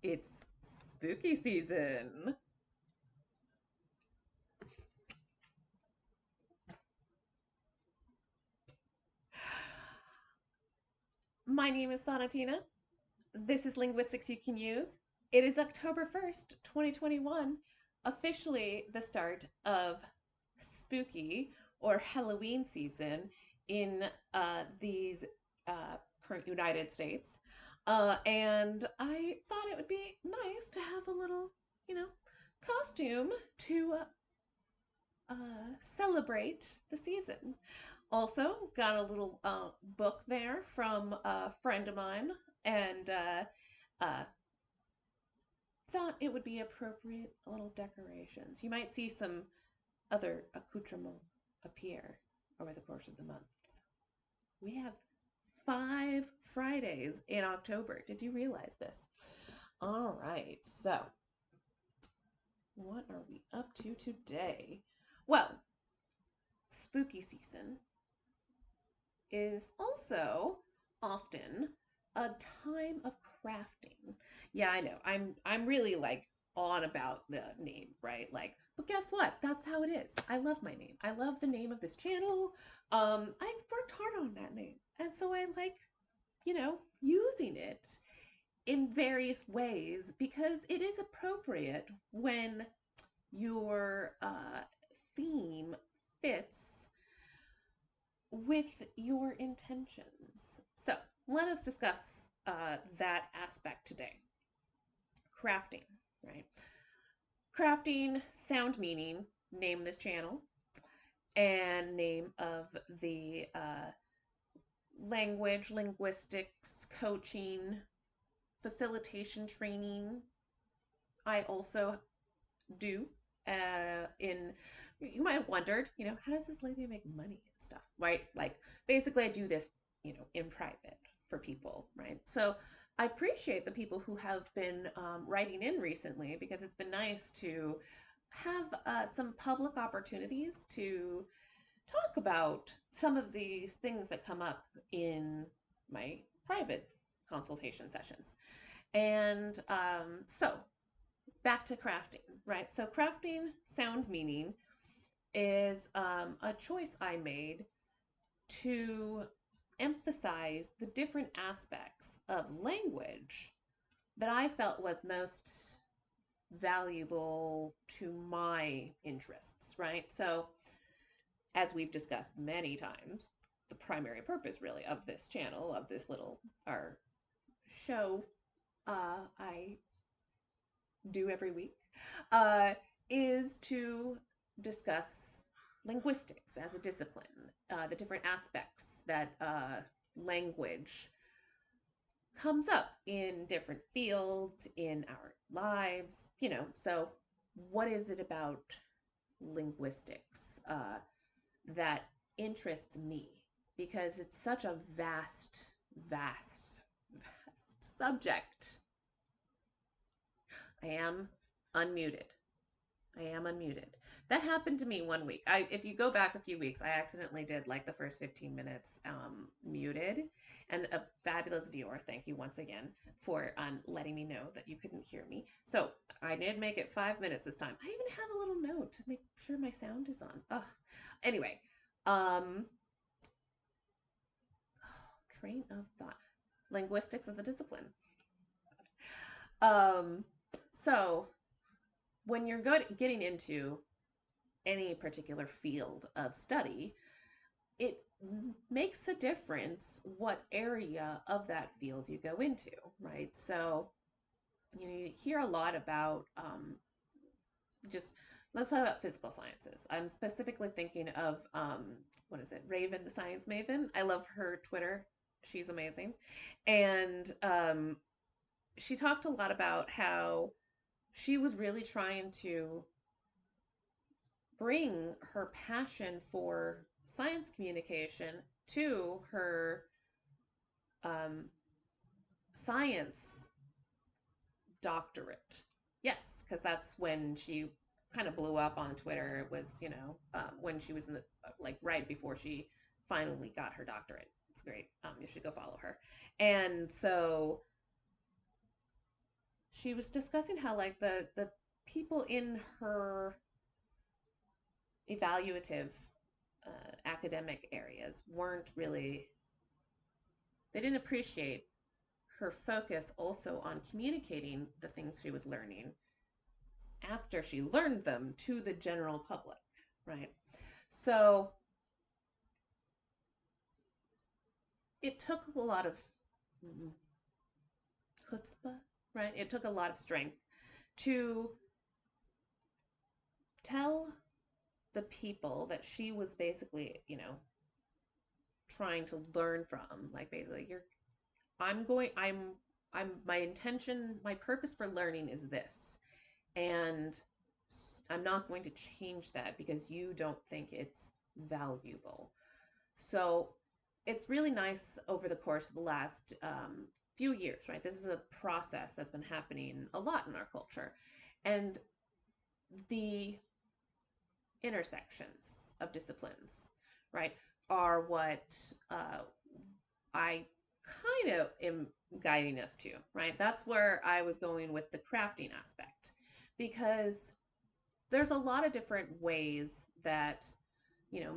It's spooky season. My name is Sanatina. This is Linguistics You Can Use. It is October 1st, 2021, officially the start of spooky or Halloween season in these current United States. And I thought it would be nice to have a little, you know, costume to celebrate the season. Also, got a little book there from a friend of mine, and uh, thought it would be appropriate little decorations. You might see some other accoutrements appear over the course of the month. We have 5 Fridays in October. Did you realize this? All right, so what are we up to today? Well, spooky season is also often a time of crafting. Yeah, I know. I'm really like on about the name, right? Like, but guess what? That's how it is. I love my name. I love the name of this channel. I've worked hard on that name. And so I like, using it in various ways because it is appropriate when your theme fits with your intentions. So let us discuss that aspect today. Crafting, right? Crafting, sound meaning, name this channel, and name of the language, linguistics, coaching, facilitation training. I also do in you might have wondered, how does this lady make money and stuff, right? Like basically I do this, in private for people, right? So I appreciate the people who have been writing in recently because it's been nice to have some public opportunities to talk about some of these things that come up in my private consultation sessions. And so back to crafting, right? So crafting sound meaning is a choice I made to emphasize the different aspects of language that I felt was most valuable to my interests, right? So, as we've discussed many times, the primary purpose really of this channel, of this little our show I do every week, uh, is to discuss linguistics as a discipline, the different aspects that language comes up in different fields in our lives, So, what is it about linguistics that interests me? Because it's such a vast subject. I am unmuted. I am unmuted. That happened to me one week. If you go back a few weeks, I accidentally did like the first 15 minutes muted. And a fabulous viewer, thank you once again for letting me know that you couldn't hear me. So I did make it 5 minutes this time. I even have a little note to make sure my sound is on. Ugh. Anyway, um, train of thought. Linguistics as a discipline. Um, so when you're getting into any particular field of study, it makes a difference what area of that field you go into, right? So, you hear a lot about just let's talk about physical sciences. I'm specifically thinking of what is it, Raven, the science maven. I love her Twitter. She's amazing. And she talked a lot about how she was really trying to bring her passion for science communication to her um, science doctorate. Yes, because that's when she kind of blew up on Twitter. It was, when she was in the, like, right before she finally got her doctorate. It's great. You should go follow her. And so she was discussing how like the people in her evaluative academic areas weren't really, they didn't appreciate her focus also on communicating the things she was learning after she learned them to the general public, right? So it took a lot of chutzpah, right? It took a lot of strength to tell the people that she was basically, trying to learn from. Like basically, I'm going, my intention, my purpose for learning is this. And I'm not going to change that because you don't think it's valuable. So it's really nice over the course of the last few years, right? This is a process that's been happening a lot in our culture. And the intersections of disciplines, right, are what I kind of am guiding us to, right? That's where I was going with the crafting aspect, because there's a lot of different ways that,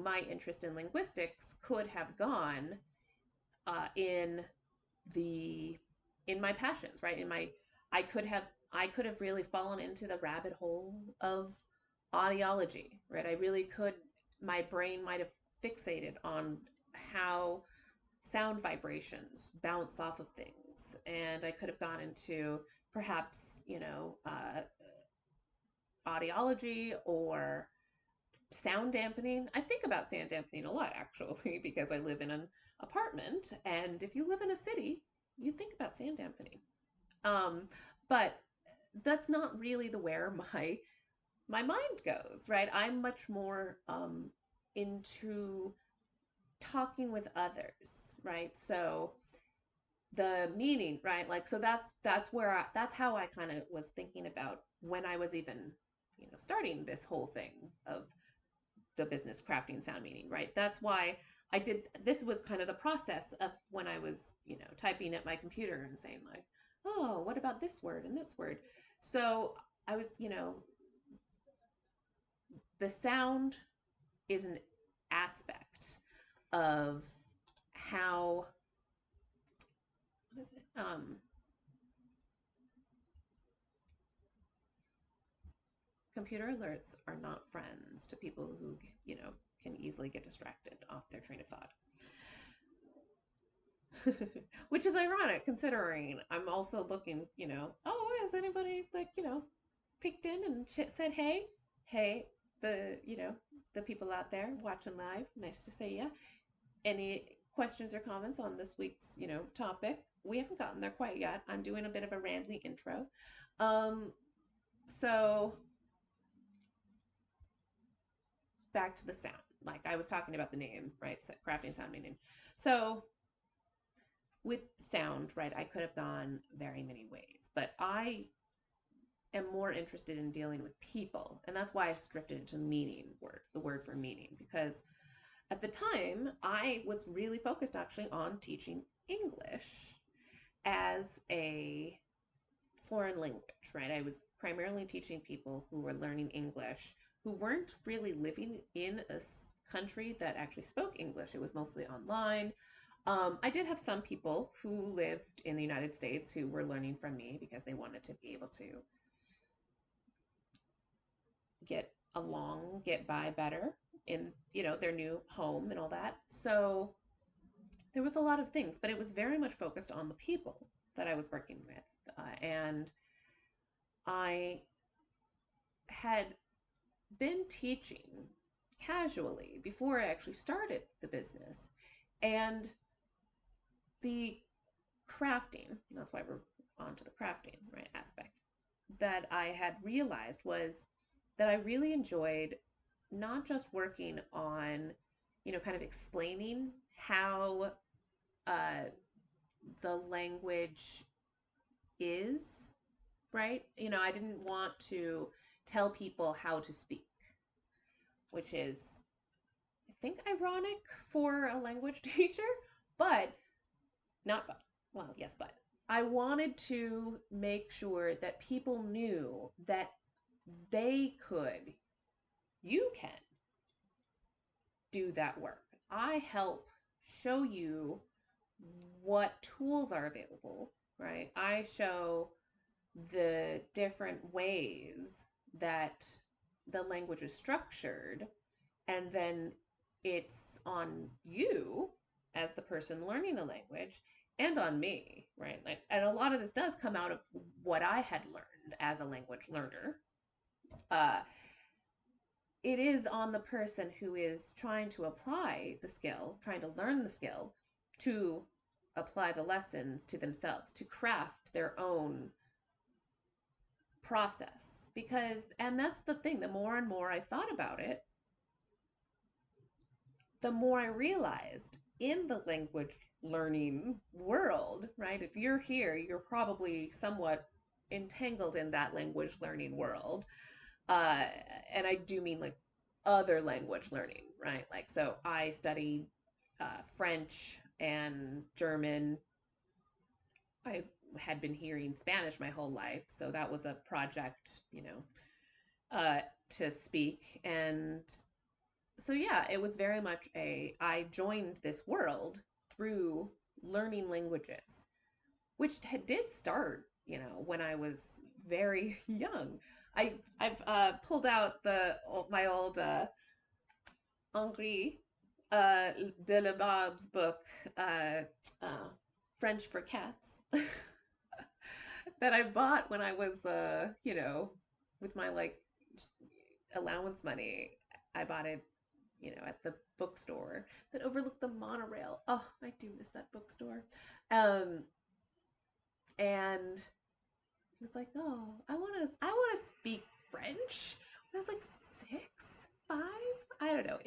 my interest in linguistics could have gone in the in my passions, right? In my I could have really fallen into the rabbit hole of audiology, right? I really could, my brain might have fixated on how sound vibrations bounce off of things, and I could have gone into perhaps, audiology or sound dampening. I think about sound dampening a lot actually because I live in an apartment, and if you live in a city, you think about sound dampening. But that's not really the where my mind goes, right? I'm much more into talking with others, right? So the meaning, right? Like, so that's where that's how I kind of was thinking about when I was even, starting this whole thing of the business crafting sound meaning, right? That's why I did, this was kind of the process of when I was, typing at my computer and saying like, oh, what about this word and this word? So I was, the sound is an aspect of how, what is it? Computer alerts are not friends to people who, can easily get distracted off their train of thought. Which is ironic considering I'm also looking, oh, has anybody like, peeked in and said, hey, the, the people out there watching live, nice to see ya. Any questions or comments on this week's, topic? We haven't gotten there quite yet. I'm doing a bit of a rambly intro. Um, so back to the sound. Like I was talking about the name, right? Crafting sound meaning. So with sound, right, I could have gone very many ways, but I am more interested in dealing with people. And that's why I drifted into meaning word, the word for meaning, because at the time I was really focused actually on teaching English as a foreign language, right? I was primarily teaching people who were learning English who weren't really living in a country that actually spoke English. It was mostly online. I did have some people who lived in the United States who were learning from me because they wanted to be able to get along, get by better in, their new home and all that. So there was a lot of things, but it was very much focused on the people that I was working with. And I had been teaching casually before I actually started the business. And the crafting, that's why we're on to the crafting, right, aspect, that I had realized was that I really enjoyed not just working on, kind of explaining how uh, the language is, right? I didn't want to tell people how to speak, which is, I think, ironic for a language teacher, but not but. Well, yes, but I wanted to make sure that people knew that they could, you can do that work. I help show you what tools are available, right? I show the different ways that the language is structured, and then it's on you as the person learning the language and on me, right? Like, and a lot of this does come out of what I had learned as a language learner. Uh, it is on the person who is trying to apply the skill, trying to learn the skill, to apply the lessons to themselves, to craft their own process. Because, and that's the thing, the more and more I thought about it, the more I realized in the language learning world, right? If you're here, you're probably somewhat entangled in that language learning world. Uh, and I do mean like other language learning, right? Like, so I studied French and German. I had been hearing Spanish my whole life, so that was a project, to speak. And so, yeah, it was very much I joined this world through learning languages, which did start, when I was very young. I've pulled out my old Henri de la Barbe's book, uh, uh, French for Cats, that I bought when I was, with my like allowance money. I bought it, at the bookstore that overlooked the monorail. Oh, I do miss that bookstore. Um, and he was like, "Oh, I want to speak French." I was like 6, 5. I don't know.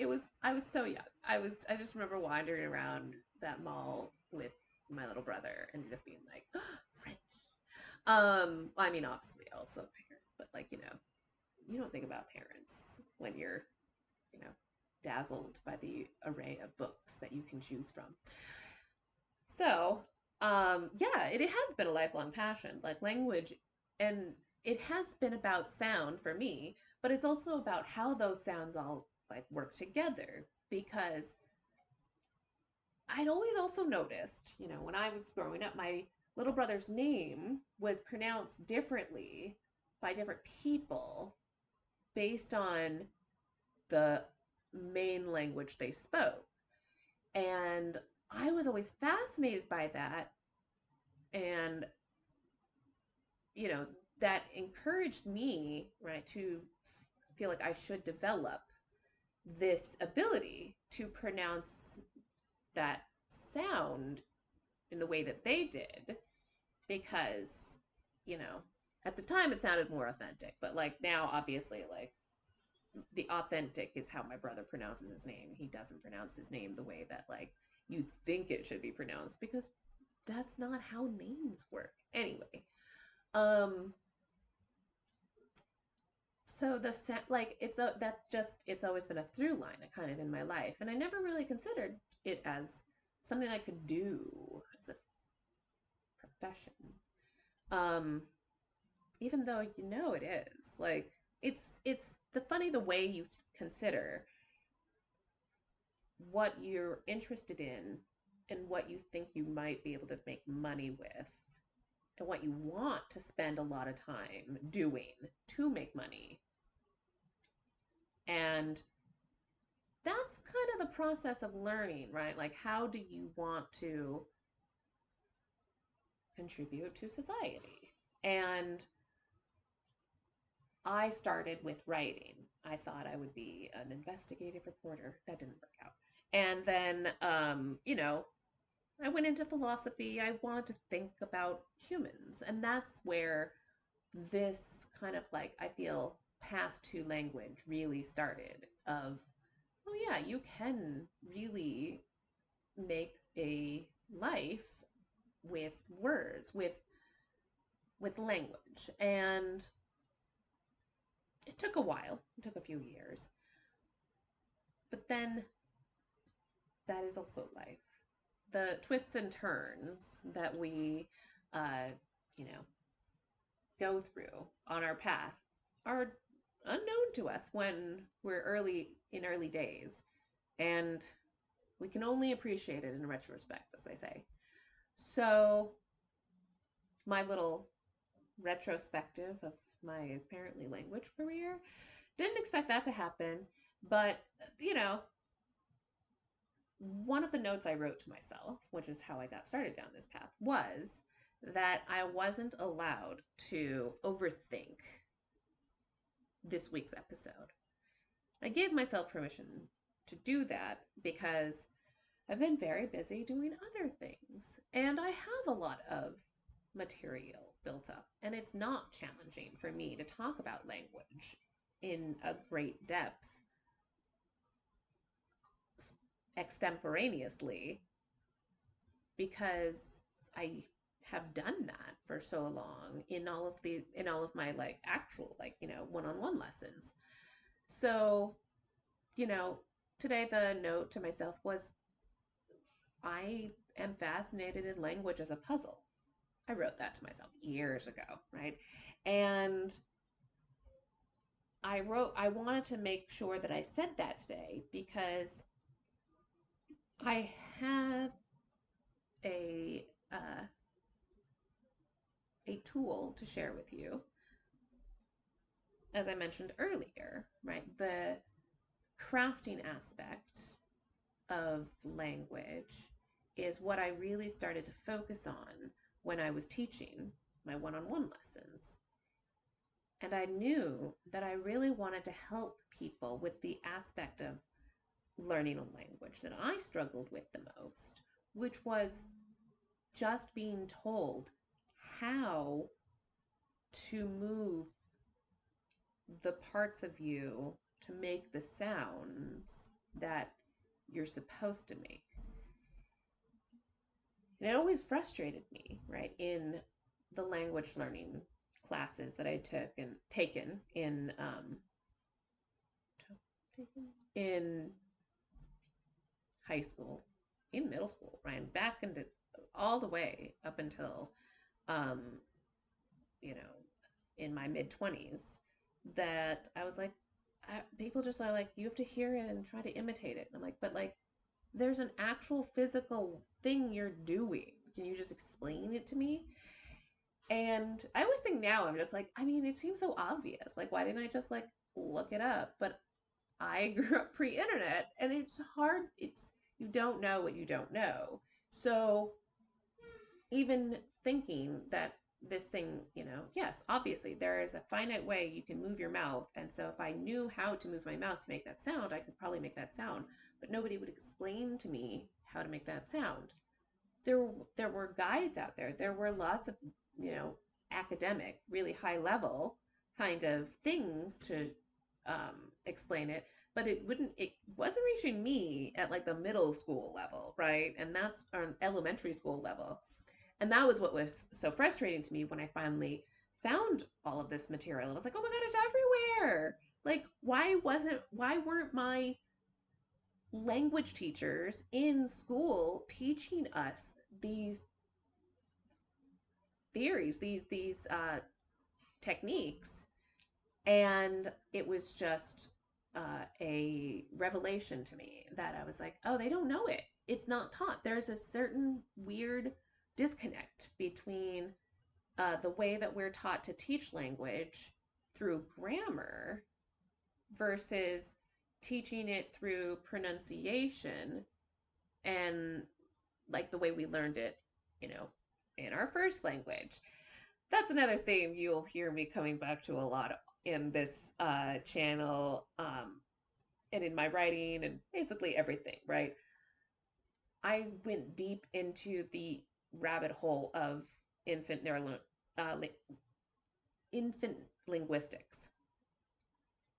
I was so young. I just remember wandering around that mall with my little brother and just being like, oh, French. I mean, obviously also parent, but like, you don't think about parents when you're, you know, dazzled by the array of books that you can choose from. So, yeah, it has been a lifelong passion, like language, and it has been about sound for me, but it's also about how those sounds all like work together because I'd always also noticed, when I was growing up, my little brother's name was pronounced differently by different people based on the main language they spoke. And I was always fascinated by that. And, you know, that encouraged me, right, to feel like I should develop this ability to pronounce that sound in the way that they did because, you know, at the time it sounded more authentic, but like now, obviously, like the authentic is how my brother pronounces his name. He doesn't pronounce his name the way that like you think it should be pronounced because that's not how names work. Anyway, um, so like it's always been a through line, kind of in my life, and I never really considered it as something I could do as a profession. Um, even though it is like it's the way you consider what you're interested in and what you think you might be able to make money with and what you want to spend a lot of time doing to make money. And that's kind of the process of learning, right? Like, how do you want to contribute to society? And I started with writing. I thought I would be an investigative reporter. That didn't work out. And then, I went into philosophy. I wanted to think about humans. And that's where this kind of like, I feel, path to language really started of, oh yeah, you can really make a life with words, with language. And it took a while. It took a few years. But then that is also life. The twists and turns that we uh, you know, go through on our path are unknown to us when we're early days. And we can only appreciate it in retrospect, as they say. So, my little retrospective of my apparently language career, didn't expect that to happen. But, you know, one of the notes I wrote to myself, which is how I got started down this path, was that I wasn't allowed to overthink this week's episode. I gave myself permission to do that because I've been very busy doing other things, and I have a lot of material built up, and it's not challenging for me to talk about language in a great depth extemporaneously because I have done that for so long in all of my like actual like, one-on-one lessons. So, you know, today the note to myself was I am fascinated in language as a puzzle. I wrote that to myself years ago, right? And I wanted to make sure that I said that today because I have a a tool to share with you, as I mentioned earlier, right? The crafting aspect of language is what I really started to focus on when I was teaching my one-on-one lessons. And I knew that I really wanted to help people with the aspect of learning a language that I struggled with the most, which was just being told how to move the parts of you to make the sounds that you're supposed to make. And it always frustrated me, right, in the language learning classes that I took and taken in high school, in middle school, right, back into all the way up until um, you know, in my mid 20s, that I was like, people just are like, you have to hear it and try to imitate it. And I'm like, but like, there's an actual physical thing you're doing. Can you just explain it to me? And I always think now, I'm just like, I mean, it seems so obvious. Like, why didn't I just like look it up? But I grew up pre-internet and it's hard. You don't know what you don't know. So even thinking that this thing, yes, obviously there is a finite way you can move your mouth. And so if I knew how to move my mouth to make that sound, I could probably make that sound. But nobody would explain to me how to make that sound. There were guides out there. There were lots of, academic, really high level kind of things to explain it, but it wasn't reaching me at like the middle school level, right? And that's on elementary school level. And that was what was so frustrating to me when I finally found all of this material. I was like, oh my God, it's everywhere. Like, why weren't my language teachers in school teaching us these theories, these techniques? And it was just a revelation to me that I was like, oh, they don't know it. It's not taught. There's a certain weird disconnect between the way that we're taught to teach language through grammar versus teaching it through pronunciation and like the way we learned it, you know, in our first language. That's another theme you'll hear me coming back to a lot in this channel and in my writing and basically everything, right? I went deep into the rabbit hole of infant neuro, uh, infant linguistics.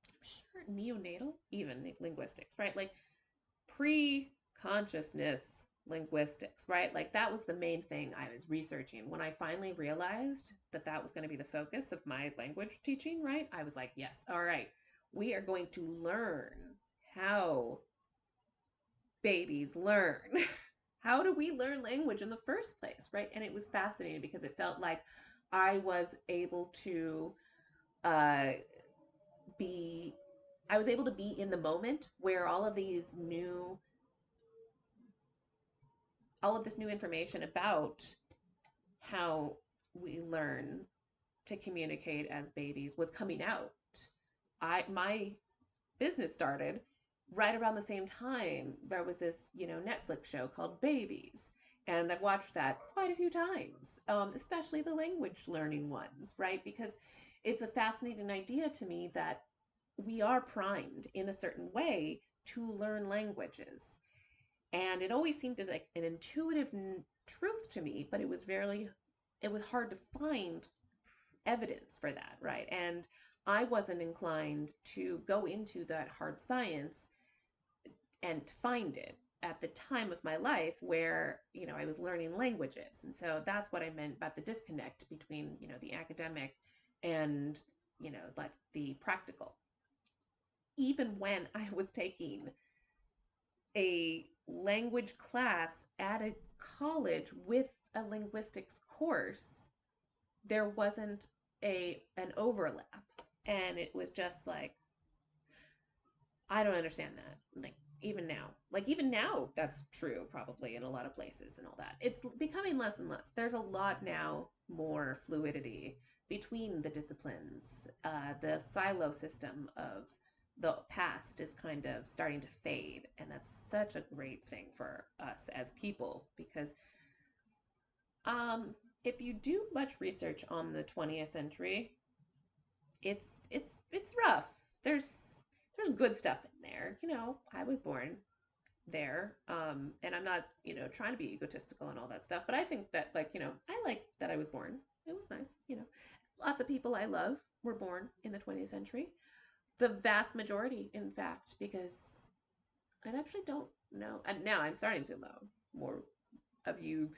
I'm sure neonatal, even linguistics, right? Like pre-consciousness linguistics, right? Like that was the main thing I was researching. When I finally realized that that was going to be the focus of my language teaching, right? I was like, yes, all right, we are going to learn how babies learn. How do we learn language in the first place, right? And it was fascinating because it felt like I was able to uh, be I was able to be in the moment where all of this new information about how we learn to communicate as babies was coming out. My business started right around the same time. There was this, Netflix show called Babies, and I've watched that quite a few times, especially the language learning ones, right? Because it's a fascinating idea to me that we are primed in a certain way to learn languages. And it always seemed like an intuitive truth to me, but it was hard to find evidence for that, right? And I wasn't inclined to go into that hard science and to find it at the time of my life where, I was learning languages. And so that's what I meant about the disconnect between, the academic and, like the practical. Even when I was taking a language class at a college with a linguistics course, there wasn't an overlap. And it was just like, I don't understand that. Even now, that's true probably in a lot of places and all that. It's becoming less and less. There's a lot now more fluidity between the disciplines. The silo system of the past is kind of starting to fade, and that's such a great thing for us as people because um, if you do much research on the 20th century, it's rough. There's good stuff in there. I was born there, and I'm not trying to be egotistical and all that stuff, but I think that I like that I was born. It was nice. Lots of people I love were born in the 20th century. The vast majority, in fact, because I actually don't know. And now I'm starting to know more of you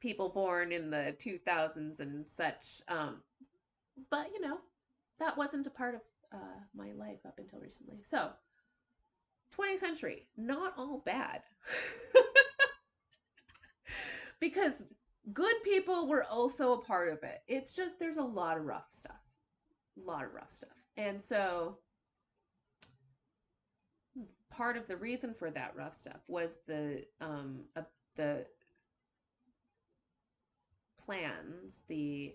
people born in the 2000s and such. But that wasn't a part of my life up until recently. So 20th century, not all bad. Because good people were also a part of it. It's just there's a lot of rough stuff. A lot of rough stuff. And so part of the reason for that rough stuff was the plans, the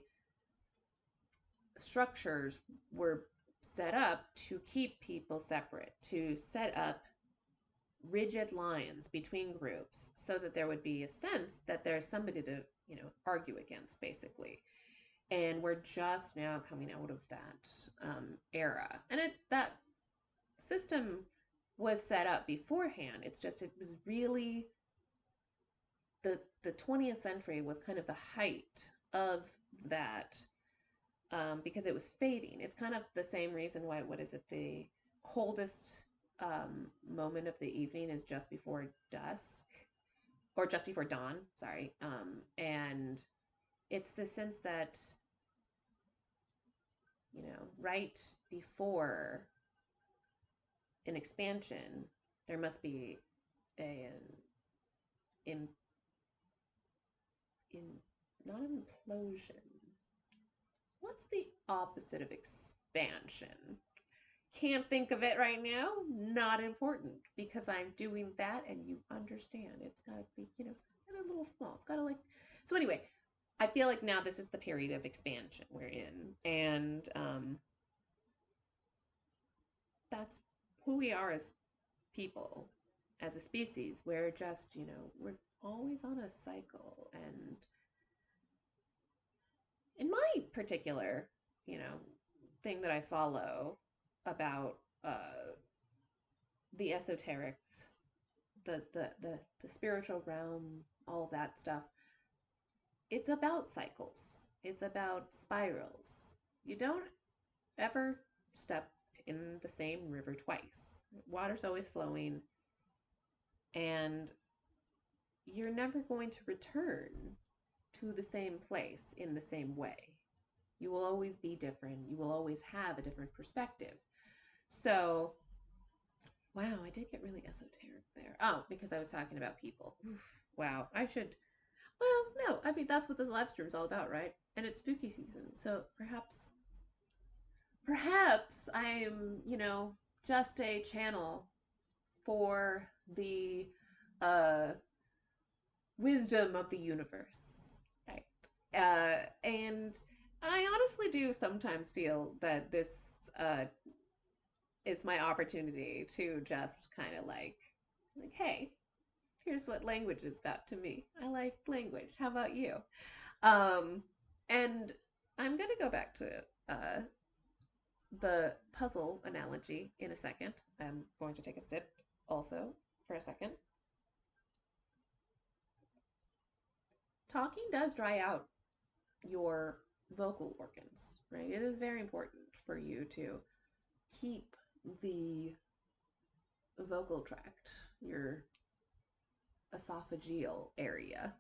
structures were set up to keep people separate, to set up rigid lines between groups so that there would be a sense that there's somebody to, argue against, basically. And we're just now coming out of that era. And that system was set up beforehand. It's just, it was really, the 20th century was kind of the height of that because it was fading. It's kind of the same reason why, what is it, the coldest moment of the evening is just before dusk or just before dawn, sorry. And it's the sense that, right before an expansion, there must be an in, in not an implosion. What's the opposite of expansion? Can't think of it right now. Not important because I'm doing that and you understand. It's got to be, it's got a little small. It's got to so anyway, I feel like now this is the period of expansion we're in. And that's who we are as people, as a species. We're just, we're always on a cycle. And in my particular, you know, thing that I follow about the esoteric, the spiritual realm, all that stuff, it's about cycles. It's about spirals. You don't ever step in the same river twice. Water's always flowing, and you're never going to return to the same place in the same way. You will always be different. You will always have a different perspective. So Wow, I did get really esoteric there. Oh, because I was talking about people. Oof, wow, I should. Well, no, I mean that's what this live stream's all about, right? And it's spooky season, so perhaps I'm, just a channel for the uh wisdom of the universe, right? And I honestly do sometimes feel that this is my opportunity to just kind of like, hey, here's what language has got to me. I like language. How about you? Um, and I'm gonna go back to uh, the puzzle analogy in a second. I'm going to take a sip also for a second. Talking does dry out your vocal organs, right? It is very important for you to keep the vocal tract, your esophageal area,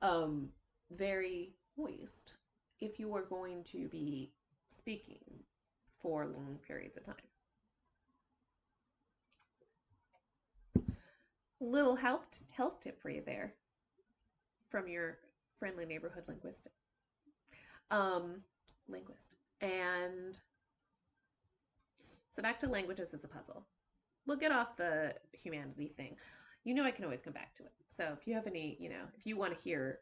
um, very moist if you are going to be speaking for long periods of time. Little health tip for you there from your friendly neighborhood um, linguist. And so back to languages as a puzzle. We'll get off the humanity thing. I can always come back to it. So if you have any, if you want to hear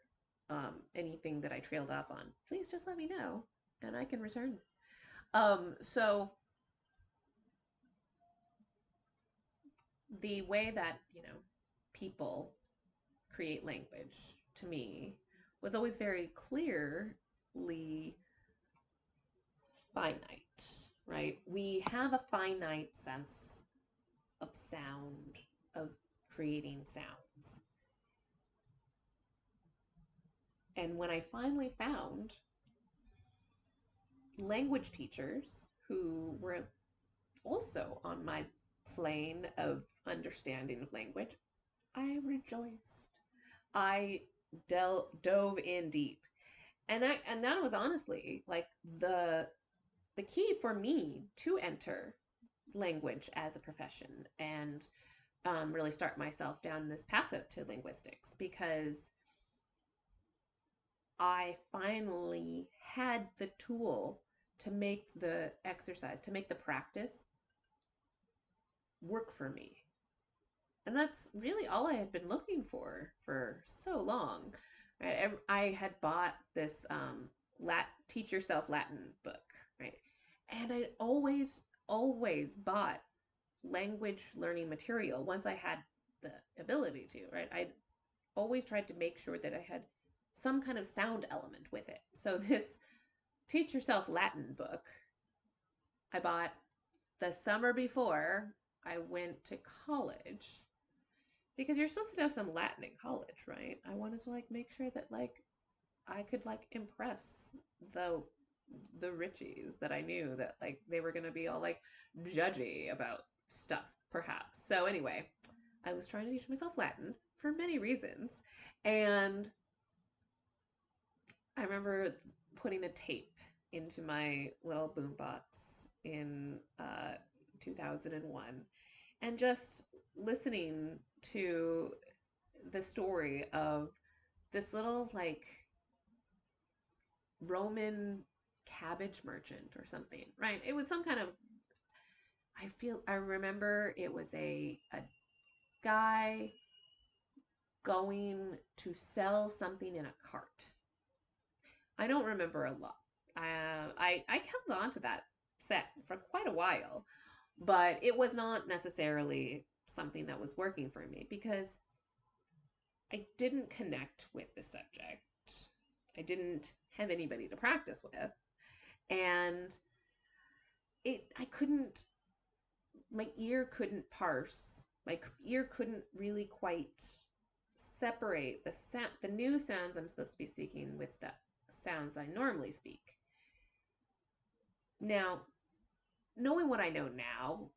anything that I trailed off on, please just let me know and I can return. So the way that, people create language to me was always very clearly finite, right? We have a finite sense of sound, of creating sounds. And when I finally found language teachers who were also on my plane of understanding of language, I rejoiced. I dove in deep. And that was honestly like the key for me to enter language as a profession and really start myself down this path to linguistics, because I finally had the tool to make the exercise, to make the practice work for me. And that's really all I had been looking for so long. Right? I had bought this Teach Yourself Latin book, right? And I always bought language learning material once I had the ability to, right? I always tried to make sure that I had some kind of sound element with it. So this Teach Yourself Latin book I bought the summer before I went to college, because you're supposed to know some Latin in college, right? I wanted to make sure that I could impress the Richies that I knew, that they were gonna be all judgy about stuff, perhaps. So anyway, I was trying to teach myself Latin for many reasons, and I remember putting a tape into my little boombox in 2001 and just listening to the story of this little Roman cabbage merchant or something, right? It was some kind of, I remember it was a guy going to sell something in a cart. I don't remember a lot. I held on to that set for quite a while, but it was not necessarily something that was working for me because I didn't connect with the subject. I didn't have anybody to practice with, and I couldn't, my ear couldn't parse. My ear couldn't really quite separate the new sounds I'm supposed to be speaking with the sounds I normally speak. Now, knowing what I know now,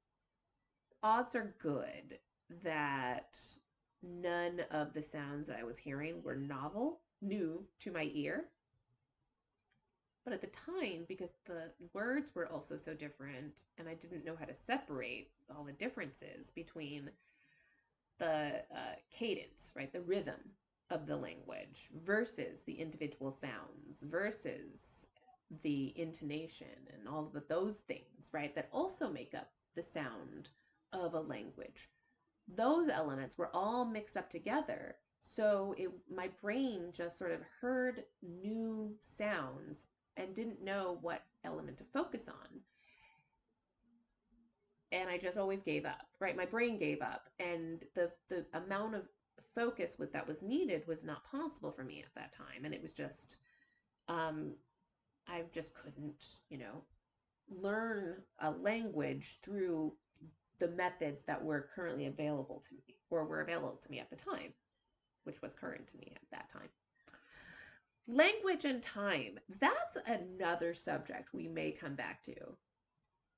odds are good that none of the sounds that I was hearing were novel, new to my ear. But at the time, because the words were also so different, and I didn't know how to separate all the differences between the cadence, right, the rhythm of the language versus the individual sounds versus the intonation and all of those things, right, that also make up the sound of a language. Those elements were all mixed up together. So my brain just sort of heard new sounds and didn't know what element to focus on. And I just always gave up, right? My brain gave up, and the amount of focus that was needed was not possible for me at that time, and it was just um, I just couldn't, learn a language through the methods that were currently available to me or were available to me at the time, which was current to me at that time. Language and time. That's another subject we may come back to,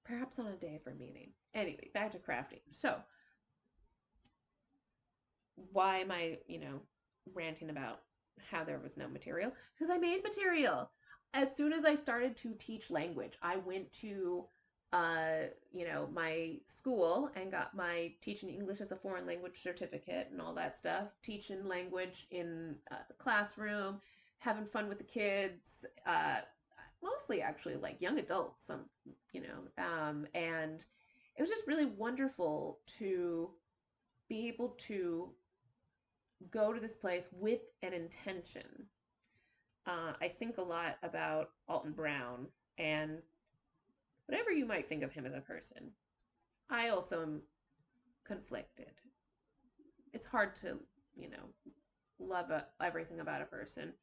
perhaps on a day for meeting. Anyway, back to crafting. So, why am I, ranting about how there was no material? Because I made material. As soon as I started to teach language, I went to my school and got my teaching English as a foreign language certificate and all that stuff, teaching language in the classroom, having fun with the kids, mostly actually like young adults, and it was just really wonderful to be able to go to this place with an intention. I think a lot about Alton Brown and whatever you might think of him as a person. I also am conflicted. It's hard to, you know, love everything about a person.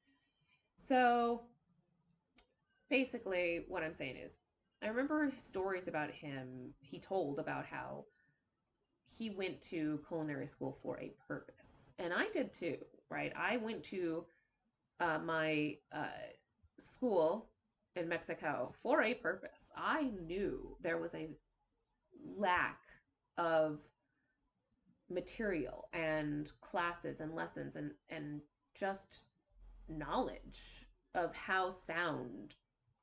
So basically, what I'm saying is, I remember stories about him. He told about how he went to culinary school for a purpose. And I did too, right? I went to my school in Mexico for a purpose. I knew there was a lack of material and classes and lessons and just knowledge of how sound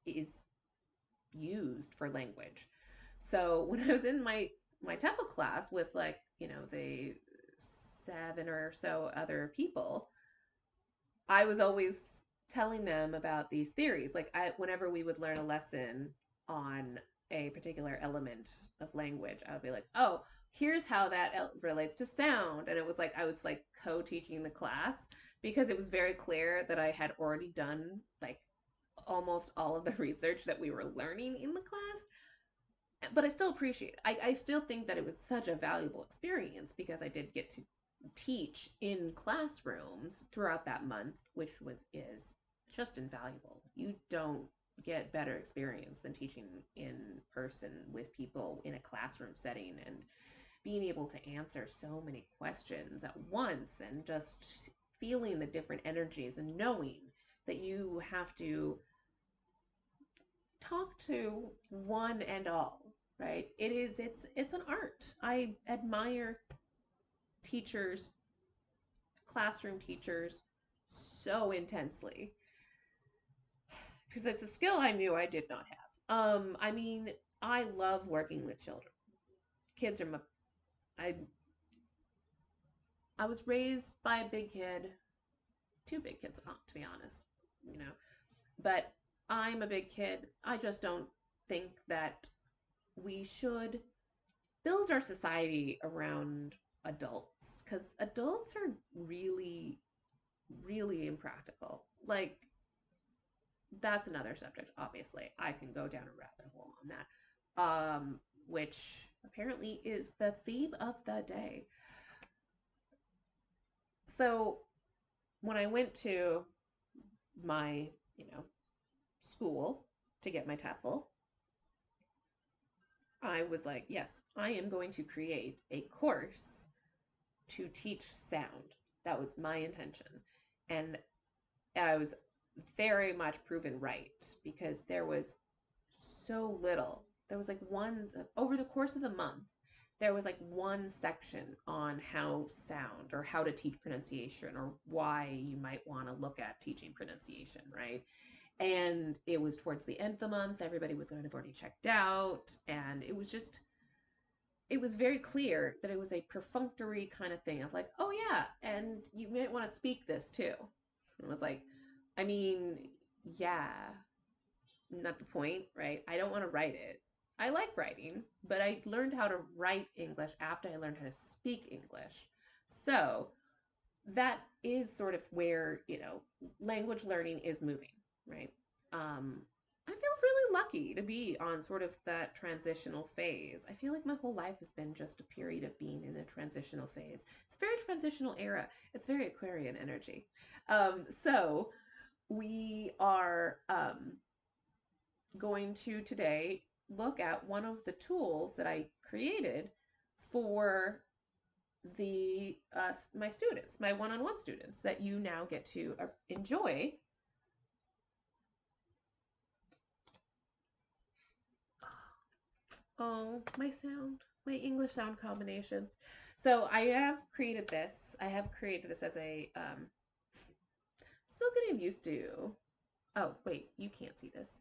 is used for language. So when I was in my TEFL class with the 7 or so other people, I was always telling them about these theories. Whenever we would learn a lesson on a particular element of language, I would be like, "Oh, here's how that relates to sound." And it was like I was like co-teaching the class because it was very clear that I had already done like almost all of the research that we were learning in the class. But I still appreciate it. I still think that it was such a valuable experience because I did get to teach in classrooms throughout that month, which is just invaluable. You don't get better experience than teaching in person with people in a classroom setting and being able to answer so many questions at once and just feeling the different energies and knowing that you have to talk to one and all, right? It's an art. I admire teachers, classroom teachers, so intensely because it's a skill I knew I did not have. I mean, I love working with children. Kids are my I I was raised by a big kid, two big kids, to be honest, you know. But I'm a big kid. I just don't think that we should build our society around adults because adults are really, really impractical. Like, that's another subject, obviously. I can go down a rabbit hole on that, which apparently is the theme of the day. So, when I went to my, school to get my TEFL, I was like, yes, I am going to create a course to teach sound. That was my intention. And I was very much proven right because there was so little. There was like over the course of the month, there was like one section on how sound or how to teach pronunciation or why you might want to look at teaching pronunciation, right? And it was towards the end of the month. Everybody was going to have already checked out. And it was just, it was very clear that it was a perfunctory kind of thing of like, oh yeah, and you might want to speak this too. It was like, I mean, yeah, not the point, right? I don't want to write it. I like writing, but I learned how to write English after I learned how to speak English. So that is sort of where, language learning is moving, right? I feel really lucky to be on sort of that transitional phase. I feel like my whole life has been just a period of being in a transitional phase. It's a very transitional era. It's very Aquarian energy. So we are going to today look at one of the tools that I created for the my students, my one-on-one students that you now get to enjoy. Oh, my English sound combinations. So I have created this. I have created this as a still getting used to. Oh, wait, you can't see this.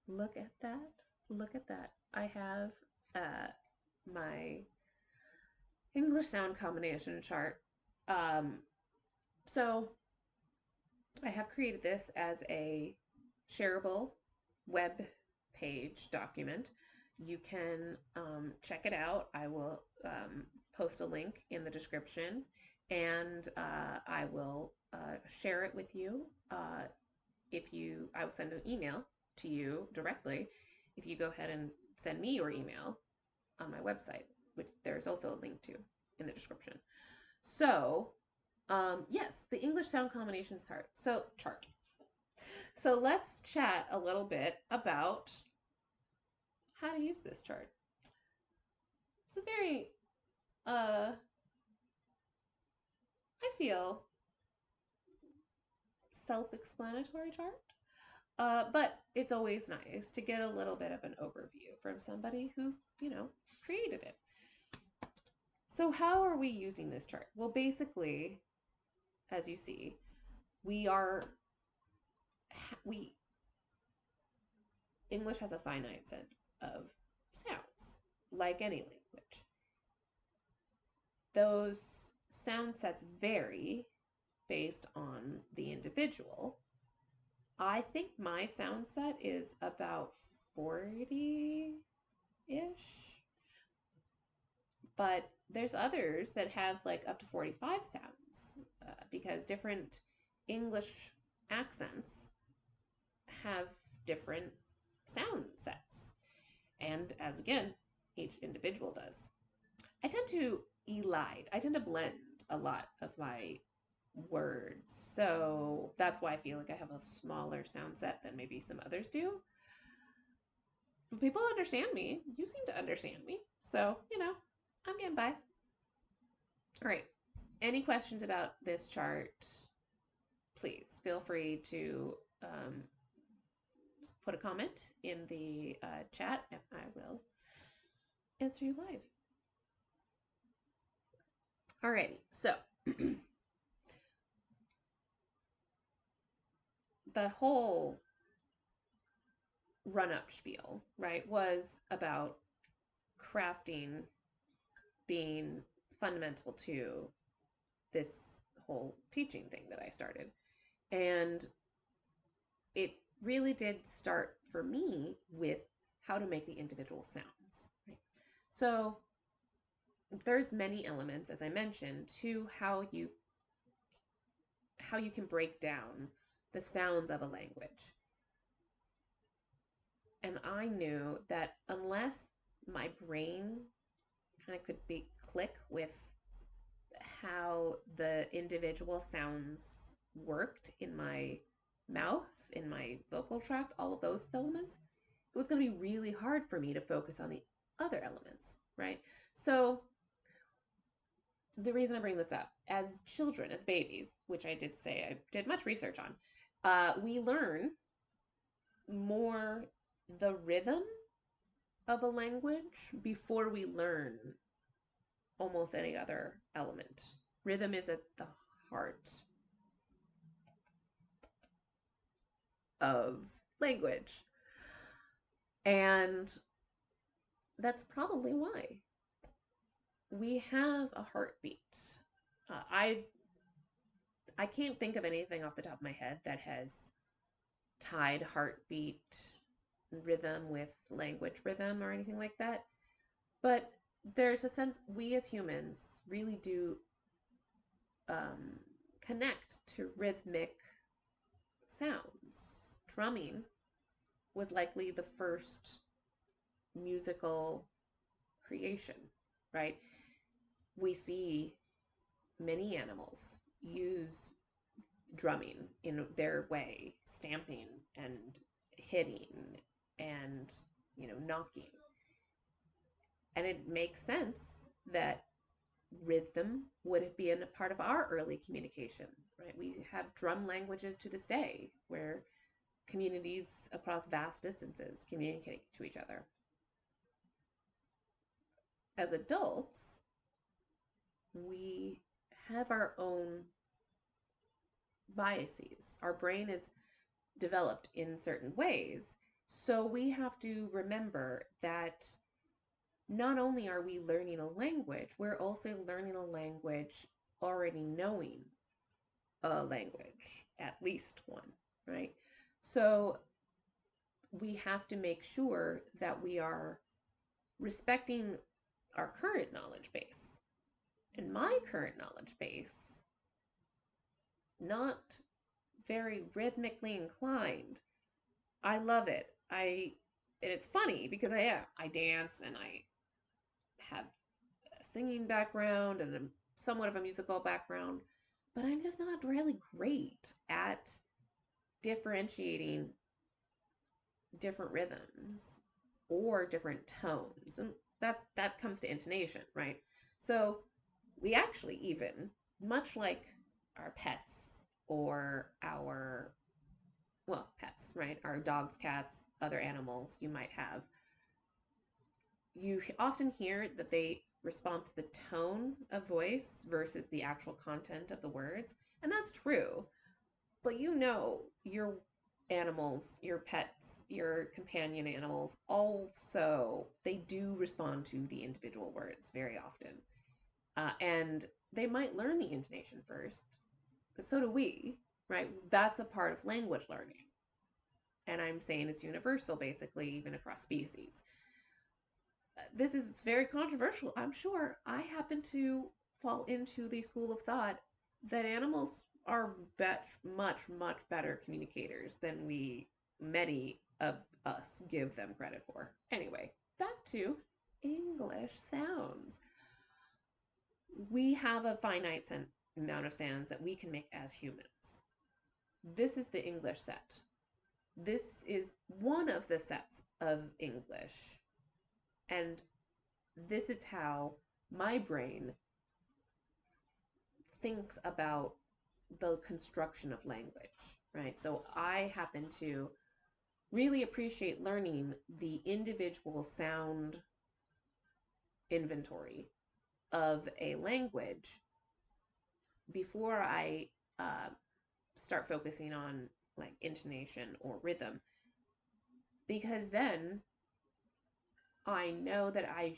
Look at that. Look at that. I have my English sound combination chart. Um, so I have created this as a shareable web page document. You can check it out. I will post a link in the description, and I will share it with you. I will send an email to you directly if you go ahead and send me your email on my website, which there's also a link to in the description. So, yes, the English sound combination chart. So let's chat a little bit about how to use this chart. It's a very, I feel, self-explanatory chart. But it's always nice to get a little bit of an overview from somebody who, created it. So how are we using this chart? Well, basically, as you see, we English has a finite set of sounds, like any language. Those sound sets vary based on the individual. I think my sound set is about 40-ish, but there's others that have like up to 45 sounds because different English accents have different sound sets. And as again, each individual does. I tend to blend a lot of my words. So that's why I feel like I have a smaller sound set than maybe some others do. But people understand me. You seem to understand me. So, I'm getting by. All right. Any questions about this chart? Please feel free to put a comment in the chat and I will answer you live. Alrighty, so the whole run-up spiel, right, was about crafting being fundamental to this whole teaching thing that I started. And it really did start for me with how to make the individual sounds. Right? So there's many elements, as I mentioned, to how you can break down the sounds of a language. And I knew that unless my brain kind of could click with how the individual sounds worked in my mouth, in my vocal tract, all of those elements, it was going to be really hard for me to focus on the other elements, right? So the reason I bring this up, as children, as babies, which I did say I did much research on, we learn more the rhythm of a language before we learn almost any other element. Rhythm is at the heart of language. And that's probably why we have a heartbeat. Uh, I I can't think of anything off the top of my head that has tied heartbeat rhythm with language rhythm or anything like that. But there's a sense we as humans really do um, connect to rhythmic sounds. Drumming was likely the first musical creation, right? We see many animals use drumming in their way, stamping and hitting and, knocking. And it makes sense that rhythm would be a part of our early communication, right? We have drum languages to this day where communities across vast distances communicate to each other. As adults, we have our own biases. Our brain is developed in certain ways. So we have to remember that not only are we learning a language, we're also learning a language already knowing a language, at least one, right? So we have to make sure that we are respecting our current knowledge base. And my current knowledge base, not very rhythmically inclined. I love it. And it's funny because I dance and I have a singing background and somewhat of a musical background, but I'm just not really great at differentiating different rhythms or different tones. And that comes to intonation, right? So we actually even, much like our pets or our, well, pets, right? Our dogs, cats, other animals you might have, you often hear that they respond to the tone of voice versus the actual content of the words. And that's true. But your animals, your pets, your companion animals, also, they do respond to the individual words very often. And they might learn the intonation first, but so do we, right? That's a part of language learning. And I'm saying it's universal, basically, even across species. This is very controversial, I'm sure. I happen to fall into the school of thought that animals are much, much better communicators than many of us give them credit for. Anyway, back to English sounds. We have a finite amount of sounds that we can make as humans. This is the English set. This is one of the sets of English. And this is how my brain thinks about the construction of language, right? So I happen to really appreciate learning the individual sound inventory of a language before I start focusing on like intonation or rhythm, because then I know that I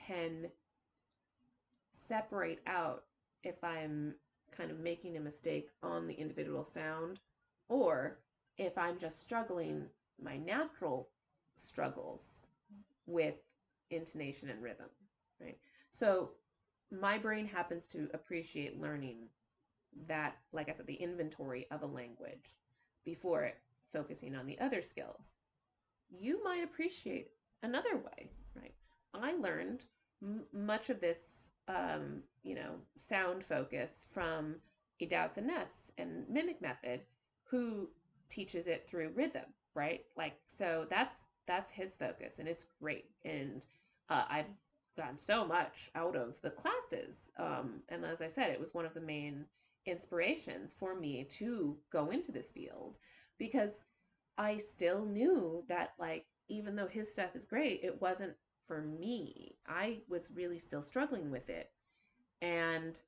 can separate out if I'm kind of making a mistake on the individual sound or if I'm just struggling my natural struggles with intonation and rhythm, right? So my brain happens to appreciate learning that, like I said, the inventory of a language before focusing on the other skills. You might appreciate another way, right? I learned much of this, sound focus from a Dowson Ness and Mimic Method, who teaches it through rhythm, right? Like, so that's his focus, and it's great. And I've gotten so much out of the classes. And as I said, it was one of the main inspirations for me to go into this field because I still knew that, like, even though his stuff is great, it wasn't for me. I was really still struggling with it. And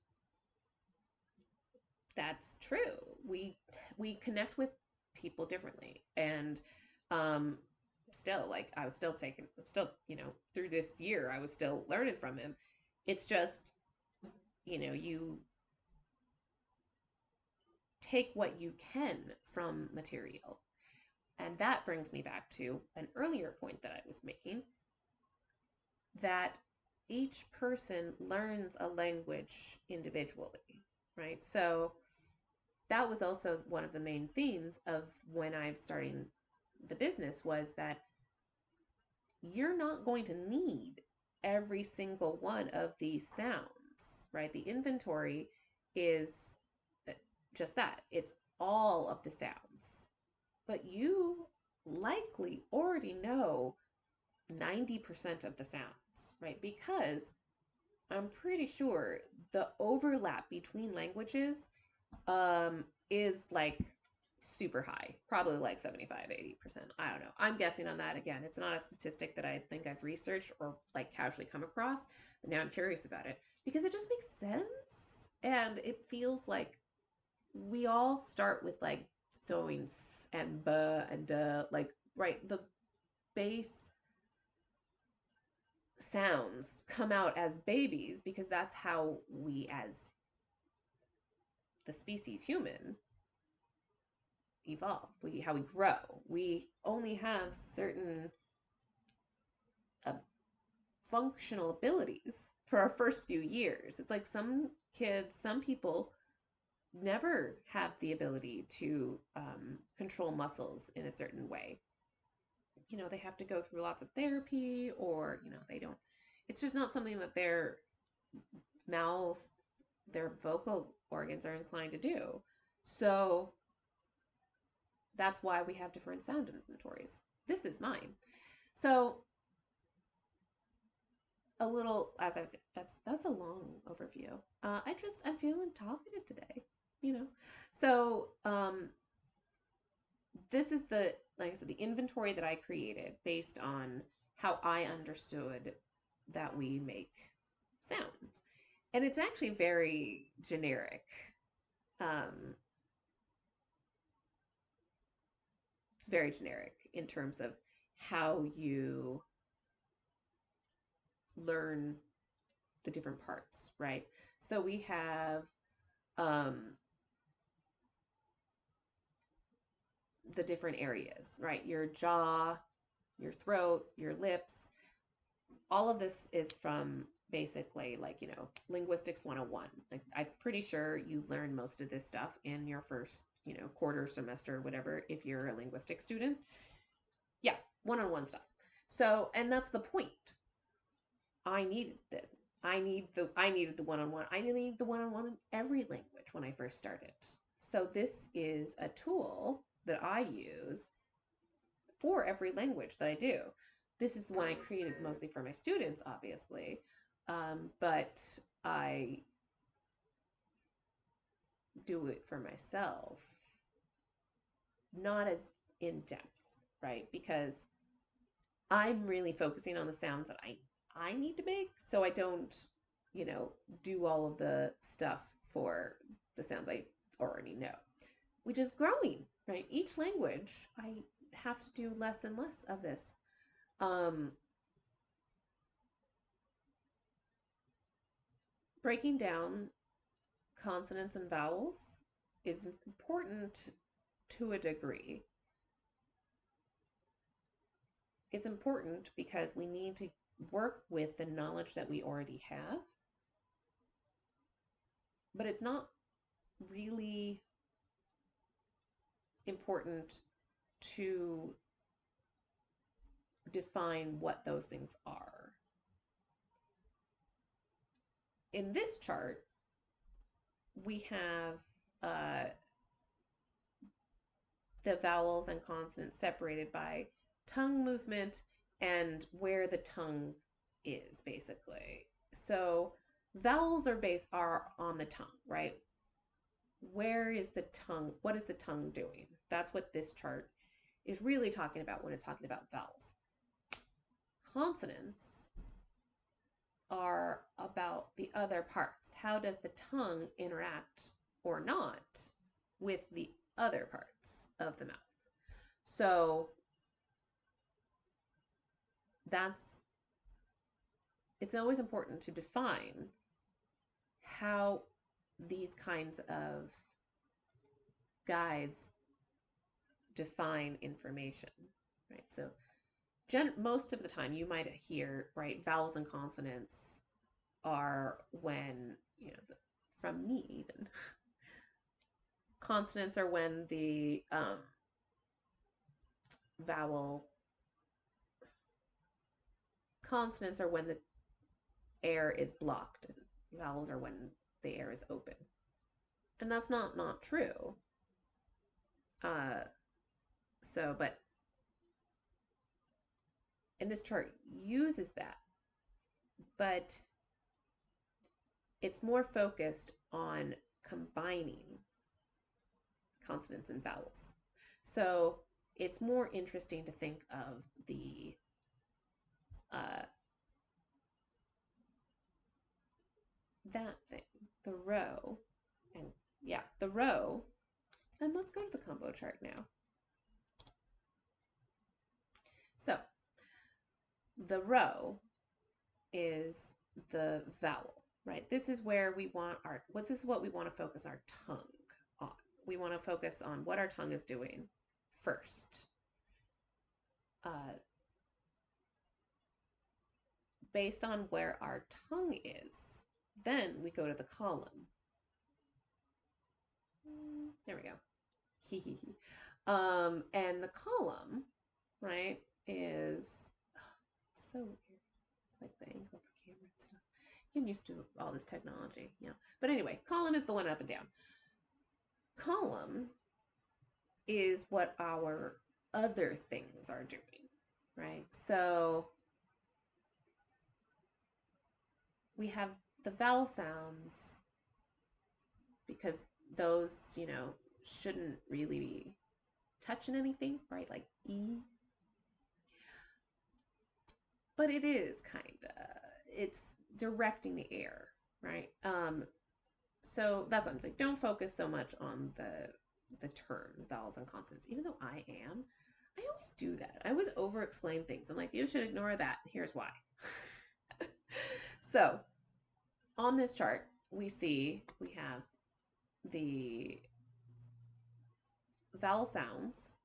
that's true. We connect with people differently. And um, still, like, I was still taking, still, through this year, I was still learning from him. It's just, you take what you can from material. And that brings me back to an earlier point that I was making, that each person learns a language individually, right? So that was also one of the main themes of when I'm starting the business, was that you're not going to need every single one of these sounds, right? The inventory is just that. It's all of the sounds. But you likely already know 90% of the sounds, right? Because I'm pretty sure the overlap between languages is like super high, probably like 75-80%. I don't know. I'm guessing on that. Again, it's not a statistic that I think I've researched or like casually come across, but now I'm curious about it because it just makes sense. And it feels like we all start with like sewing and buh and duh, like, right, the base sounds come out as babies because that's how we, as the species human, evolve. How we grow. We only have certain uh, functional abilities for our first few years. It's like some kids, some people never have the ability to control muscles in a certain way. They have to go through lots of therapy, or they don't. It's just not something that their mouth, their vocal organs are inclined to do. So that's why we have different sound inventories. This is mine. So a little, as I was saying, that's a long overview. I'm feeling talkative today, you know. So this is the, like I said, the inventory that I created based on how I understood that we make sounds, and it's actually very generic. Um, it's very generic in terms of how you learn the different parts, right? So we have um, the different areas, right? Your jaw, your throat, your lips. All of this is from basically, like, Linguistics 101. Like, I'm pretty sure you learn most of this stuff in your first, quarter semester, whatever, if you're a linguistic student. Yeah, one-on-one stuff. So, and that's the point. I needed that. I needed the one-on-one. I needed the one-on-one in every language when I first started. So this is a tool that I use for every language that I do. This is the one I created mostly for my students, obviously, but I do it for myself, not as in depth, right? Because I'm really focusing on the sounds that I need to make, so I don't, you know, do all of the stuff for the sounds I already know, which is growing, right? Each language, I have to do less and less of this. Um, Breaking down consonants and vowels is important to a degree. It's important because we need to work with the knowledge that we already have, but it's not really important to define what those things are. In this chart, we have the vowels and consonants separated by tongue movement and where the tongue is, basically. So vowels are on the tongue, right? Where is the tongue? What is the tongue doing? That's what this chart is really talking about when it's talking about vowels. Consonants are about the other parts. How does the tongue interact or not with the other parts of the mouth. So that's it's always important to define how these kinds of guides define information, right? So most of the time you might hear, right, vowels and consonants are when, from me even, consonants are when the vowel, consonants are when the air is blocked, and vowels are when the air is open. And that's not true. Uh, but and this chart uses that, but it's more focused on combining consonants and vowels. So it's more interesting to think of uh, that thing, the row, and yeah, the row. And let's go to the combo chart now. So the row is the vowel, right? This is where we want this is what we want to focus our tongue on. We want to focus on what our tongue is doing first. Based on where our tongue is, then we go to the column. There we go. And the column, right, is so weird. It's like the angle of the camera and stuff. Getting used to all this technology, yeah. But anyway, column is the one up and down. Column is what our other things are doing, right? So we have the vowel sounds because those, shouldn't really be touching anything, right? Like E. But it is kind of, it's directing the air, right? So that's what I'm saying. Don't focus so much on the terms, vowels and consonants, even though I always do that. I always over explain things. I'm like, you should ignore that. Here's why. So on this chart, we have the vowel sounds,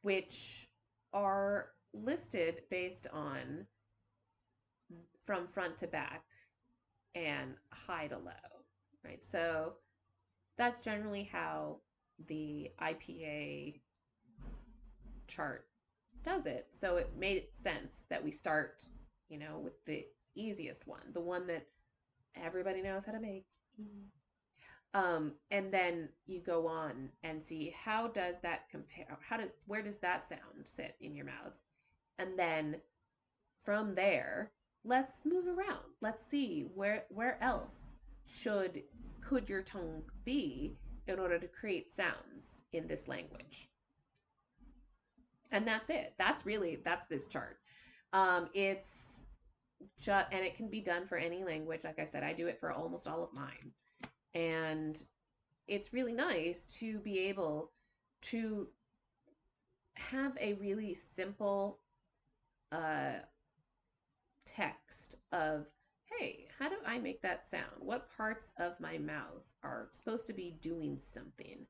which are listed based on from front to back and high to low, right? So that's generally how the IPA chart does it. So it made sense that we start, with the easiest one, the one that everybody knows how to make. And then you go on and see how does that compare, where does that sound sit in your mouth? And then from there, let's move around. Let's see where else could your tongue be in order to create sounds in this language. And that's it. That's this chart. It's just, and it can be done for any language. Like I said, I do it for almost all of mine. And it's really nice to be able to have a really simple text of, hey, how do I make that sound? What parts of my mouth are supposed to be doing something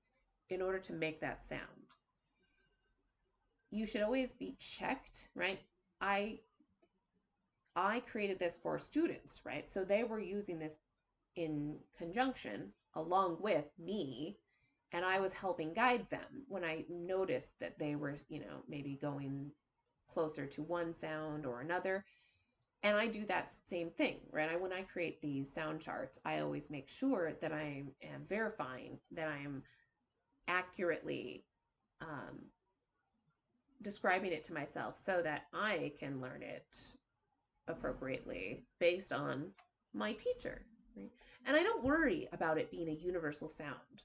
in order to make that sound? You should always be checked, right? I created this for students, right? So they were using this in conjunction along with me, and I was helping guide them when I noticed that they were, maybe going closer to one sound or another. And I do that same thing, right? When I create these sound charts, I always make sure that I am verifying that I am accurately describing it to myself so that I can learn it appropriately based on my teacher. Right? And I don't worry about it being a universal sound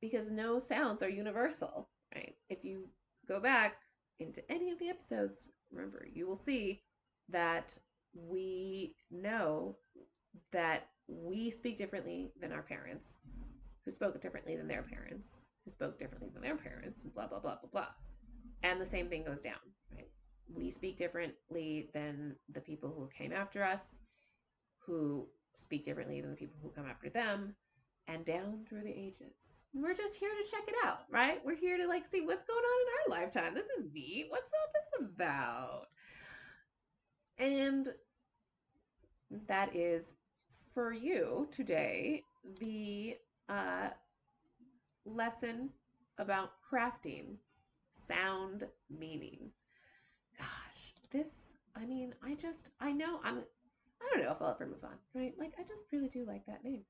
because no sounds are universal, right? If you go back into any of the episodes, remember, you will see that we know that we speak differently than our parents, who spoke differently than their parents. who spoke differently than their parents, and blah, blah, blah, blah, blah. And the same thing goes down, right? We speak differently than the people who came after us, who speak differently than the people who come after them, and down through the ages. We're just here to check it out, right? We're here to like see what's going on in our lifetime. This is neat. What's all this about? And that is for you today the uh, lesson about crafting sound meaning. Gosh, this, I mean, I know I don't know if I'll ever move on, right? Like, I just really do like that name.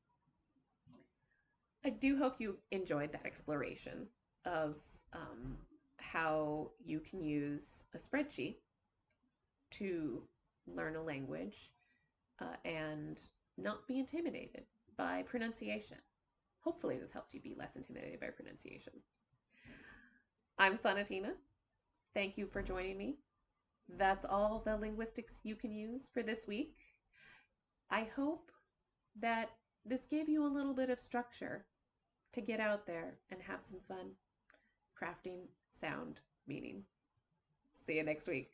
I do hope you enjoyed that exploration of how you can use a spreadsheet to learn a language and not be intimidated by pronunciation. Hopefully, this helped you be less intimidated by pronunciation. I'm Sanatina. Thank you for joining me. That's all the linguistics you can use for this week. I hope that this gave you a little bit of structure to get out there and have some fun crafting sound meaning. See you next week.